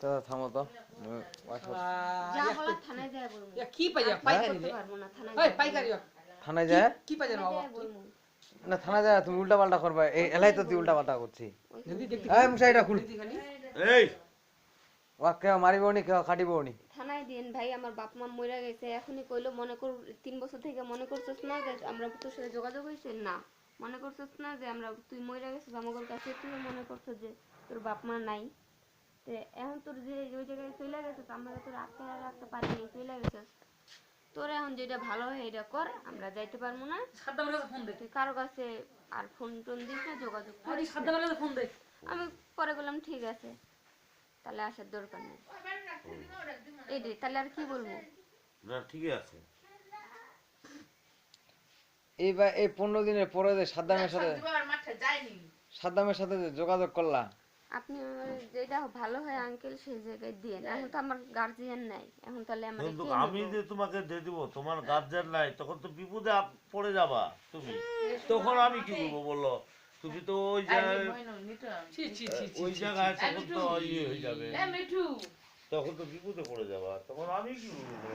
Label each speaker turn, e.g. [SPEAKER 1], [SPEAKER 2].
[SPEAKER 1] তো থামো তো
[SPEAKER 2] যা বলার থানায় যায় বলবো।
[SPEAKER 3] কি পাইয়া পাইকারি রে
[SPEAKER 2] পারবো না থানায়
[SPEAKER 3] ওই
[SPEAKER 2] যায়
[SPEAKER 3] পাইকারি
[SPEAKER 1] থানায় যায়
[SPEAKER 3] কি পাইয়া বাবা তুই
[SPEAKER 2] বলবো।
[SPEAKER 1] না থানায় যায় তুমি উল্টা পাল্টা করবা এই এলাই তো তুই উল্টা পাল্টা করছি
[SPEAKER 3] যদি দেখতে
[SPEAKER 1] এই মুসাইটা খুল
[SPEAKER 3] খালি
[SPEAKER 4] এই
[SPEAKER 1] ওয়া কেউ মারিব নি কেউ কাটিব নি
[SPEAKER 2] থানায় দিন ভাই আমার বাপ মা মরে গেছে এখনই কইলো মনে কর 3 বছর থেকে মনে করছস না যে আমরা তোর সাথে যোগাযোগ হইছে না মনে করছস না যে আমরা তুই মরে গেছিস আমাদের কাছে তুই মনে করছস যে তোর বাপ মা নাই তে এখন তোর যে ওই জায়গায় চলে গেছিস আমরা তোর আটকে রাখতে পারি নাই চলে গেছিস তোর এখন যেটা ভালো হয় এটা কর আমরা যাইতে পারবো না
[SPEAKER 3] সাদ্দামের কাছে ফোন দে
[SPEAKER 2] তুই কারো কাছে আর ফোন টোন দিস না যোগাযোগ
[SPEAKER 3] আরে
[SPEAKER 2] করিস না।
[SPEAKER 3] সাদ্দামের কাছে ফোন দে
[SPEAKER 2] আমি পরে বললাম ঠিক আছে তাহলে আসার দরকার নেই এই রে তাহলে আর কি বলবো
[SPEAKER 4] না ঠিকই আছে
[SPEAKER 1] এই 15 দিনের পরে যে সাদ্দামের সাথে যে যোগাযোগ করলা
[SPEAKER 2] আপনি আমার যেটা ভালো হয় আঙ্কেল সেই জায়গায় দিয়েন এখন তো আমার গার্জিয়ান নাই এখন তাহলে আমার
[SPEAKER 4] কিন্তু আমি যে তোমাকে দিয়ে দিব তোমার গার্জেন নাই তখন তো বিপদে পড়ে যাবা তুমি তখন আমি কি করবো বললো তুমি তো ওই জায়গায়
[SPEAKER 3] ছি ছি ছি
[SPEAKER 4] ওই জায়গায় তখন তো ইয়ে হয়ে যাবে তখন তো বিপদে পড়ে যাবা তখন আমি কি করবো